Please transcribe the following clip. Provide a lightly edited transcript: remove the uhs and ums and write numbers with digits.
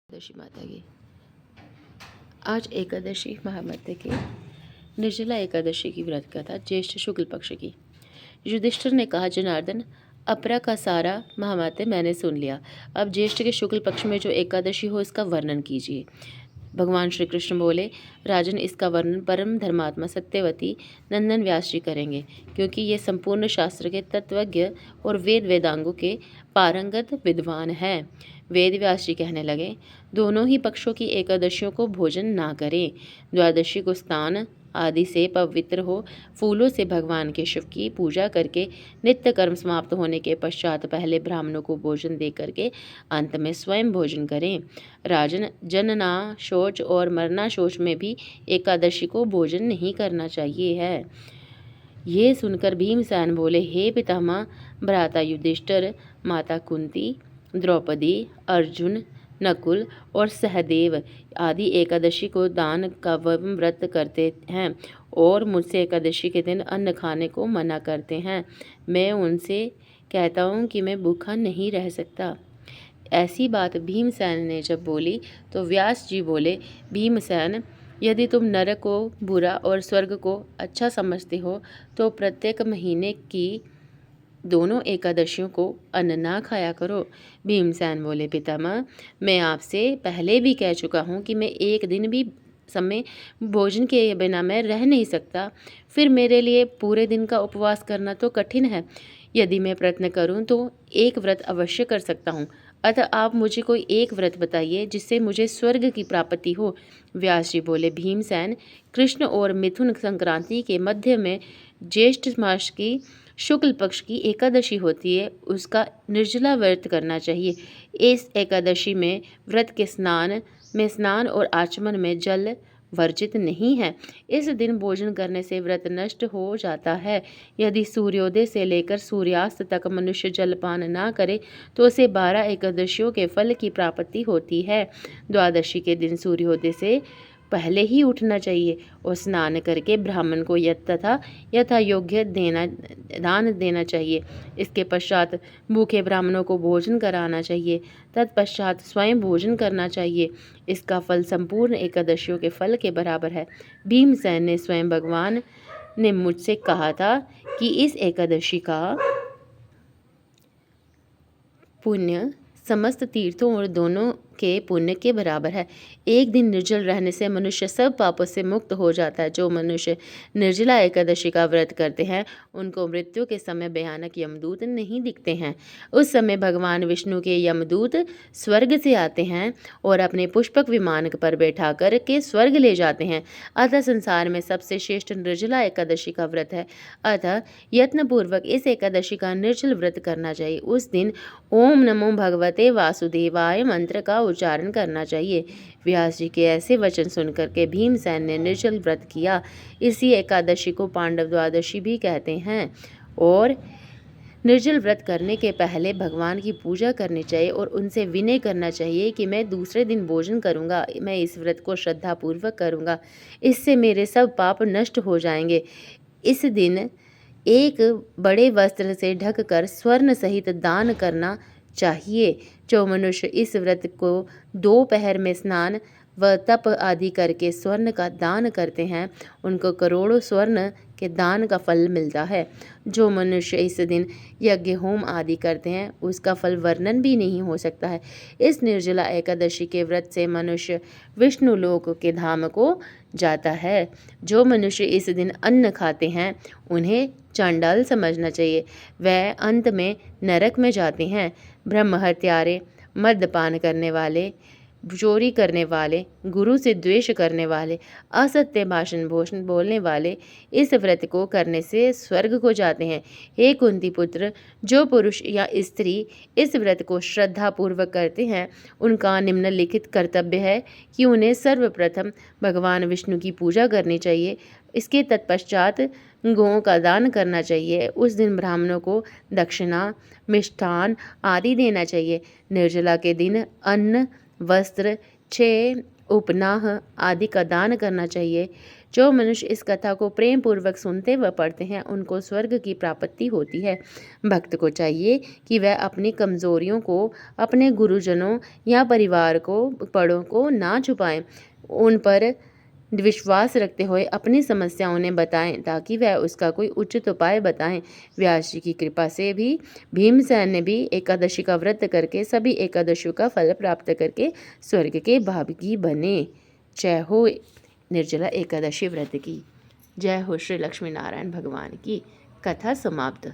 एकादशी माता की। आज एकादशी महामते की निर्जला एकादशी की व्रत कथा ज्येष्ठ शुक्ल पक्ष की। युधिष्ठिर ने कहा, जनार्दन, अपरा का सारा महामते मैंने सुन लिया। अब ज्येष्ठ के शुक्ल पक्ष में जो एकादशी हो इसका वर्णन कीजिए। भगवान श्री कृष्ण बोले, राजन, इसका वर्णन परम धर्मात्मा सत्यवती नंदन व्यास जी करेंगे, क्योंकि ये संपूर्ण शास्त्र के तत्वज्ञ और वेद वेदांगों के पारंगत विद्वान हैं। वेद व्यास जी कहने लगे, दोनों ही पक्षों की एकादशियों को भोजन ना करें। द्वादशी को स्नान आदि से पवित्र हो फूलों से भगवान के शिव की पूजा करके नित्य कर्म समाप्त होने के पश्चात पहले ब्राह्मणों को भोजन दे करके अंत में स्वयं भोजन करें। राजन, जनना शौच और मरना शौच में भी एकादशी को भोजन नहीं करना चाहिए है। ये सुनकर भीमसेन बोले, हे पितामह, भ्राता युधिष्ठिर, माता कुंती, द्रौपदी, अर्जुन, नकुल और सहदेव आदि एकादशी को दान का व्रत करते हैं और मुझसे एकादशी के दिन अन्न खाने को मना करते हैं। मैं उनसे कहता हूँ कि मैं भूखा नहीं रह सकता। ऐसी बात भीमसेन ने जब बोली तो व्यास जी बोले, भीमसेन, यदि तुम नरक को बुरा और स्वर्ग को अच्छा समझते हो तो प्रत्येक महीने की दोनों एकादशियों को अन्न ना खाया करो। भीमसेन बोले, पितामह, मैं आपसे पहले भी कह चुका हूँ कि मैं एक दिन भी समय भोजन के बिना मैं रह नहीं सकता। फिर मेरे लिए पूरे दिन का उपवास करना तो कठिन है। यदि मैं प्रयत्न करूँ तो एक व्रत अवश्य कर सकता हूँ। अतः आप मुझे कोई एक व्रत बताइए जिससे मुझे स्वर्ग की प्राप्ति हो। व्यास जी बोले, भीमसेन, कृष्ण और मिथुन संक्रांति के मध्य में ज्येष्ठ मास की शुक्ल पक्ष की एकादशी होती है, उसका निर्जला व्रत करना चाहिए। इस एकादशी में व्रत के स्नान और आचमन में जल वर्जित नहीं है। इस दिन भोजन करने से व्रत नष्ट हो जाता है। यदि सूर्योदय से लेकर सूर्यास्त तक मनुष्य जलपान ना करे तो उसे 12 एकादशियों के फल की प्राप्ति होती है। द्वादशी के दिन सूर्योदय से पहले ही उठना चाहिए और स्नान करके ब्राह्मण को यथा योग्य दान देना चाहिए। इसके पश्चात भूखे ब्राह्मणों को भोजन कराना चाहिए। तत्पश्चात स्वयं भोजन करना चाहिए। इसका फल संपूर्ण एकादशियों के फल के बराबर है। भीमसेन ने स्वयं भगवान ने मुझसे कहा था कि इस एकादशी का पुण्य समस्त तीर्थों और दोनों के पुण्य के बराबर है। एक दिन निर्जल रहने से मनुष्य सब पापों से मुक्त हो जाता है। जो मनुष्य निर्जला एकादशी का व्रत करते हैं उनको मृत्यु के समय भयानक यमदूत नहीं दिखते हैं। उस समय भगवान विष्णु के यमदूत स्वर्ग से आते हैं और अपने पुष्पक विमान पर बैठा कर के स्वर्ग ले जाते हैं। अतः संसार में सबसे श्रेष्ठ निर्जला एकादशी का व्रत है। अतः यत्नपूर्वक इस एकादशी का निर्जल व्रत करना चाहिए। उस दिन ओम नमो भगवते वासुदेवाय मंत्र का उच्चारण करना चाहिए। व्यास जी के ऐसे वचन सुनकर के भीमसेन ने निर्जल व्रत किया। इसी एकादशी को पांडव द्वादशी भी कहते हैं। और निर्जल व्रत करने के पहले भगवान की पूजा करनी चाहिए और उनसे विनय करना चाहिए कि मैं दूसरे दिन भोजन करूंगा, मैं इस व्रत को श्रद्धापूर्वक करूंगा, इससे मेरे सब पाप नष्ट हो जाएंगे। इस दिन एक बड़े वस्त्र से ढककर स्वर्ण सहित दान करना चाहिए। जो मनुष्य इस व्रत को दोपहर में स्नान व तप आदि करके स्वर्ण का दान करते हैं उनको करोड़ों स्वर्ण के दान का फल मिलता है। जो मनुष्य इस दिन यज्ञ होम आदि करते हैं उसका फल वर्णन भी नहीं हो सकता है। इस निर्जला एकादशी के व्रत से मनुष्य विष्णु लोक के धाम को जाता है। जो मनुष्य इस दिन अन्न खाते हैं उन्हें चांडाल समझना चाहिए। वह अंत में नरक में जाते हैं। ब्रह्म हत्यारे, मद्यपान करने वाले, चोरी करने वाले, गुरु से द्वेष करने वाले, असत्य भाषण बोलने वाले इस व्रत को करने से स्वर्ग को जाते हैं। हे कुंती पुत्र, जो पुरुष या स्त्री इस व्रत को श्रद्धा पूर्वक करते हैं उनका निम्नलिखित कर्तव्य है कि उन्हें सर्वप्रथम भगवान विष्णु की पूजा करनी चाहिए। इसके तत्पश्चात गौओं का दान करना चाहिए। उस दिन ब्राह्मणों को दक्षिणा, मिष्ठान आदि देना चाहिए। निर्जला के दिन अन्न, वस्त्र, 6 उपनाह आदि का दान करना चाहिए। जो मनुष्य इस कथा को प्रेम पूर्वक सुनते व पढ़ते हैं उनको स्वर्ग की प्राप्ति होती है। भक्त को चाहिए कि वह अपनी कमजोरियों को अपने गुरुजनों या परिवार को बड़ों को ना छुपाएं, उन पर विश्वास रखते हुए अपनी समस्या उन्हें बताएं ताकि वह उसका कोई उचित उपाय बताएं। व्यास जी की कृपा से भी भीमसेन ने भी एकादशी का व्रत करके सभी एकादशियों का फल प्राप्त करके स्वर्ग के भागी बने। जय हो निर्जला एकादशी व्रत की। जय हो श्री लक्ष्मी नारायण भगवान की। कथा समाप्त।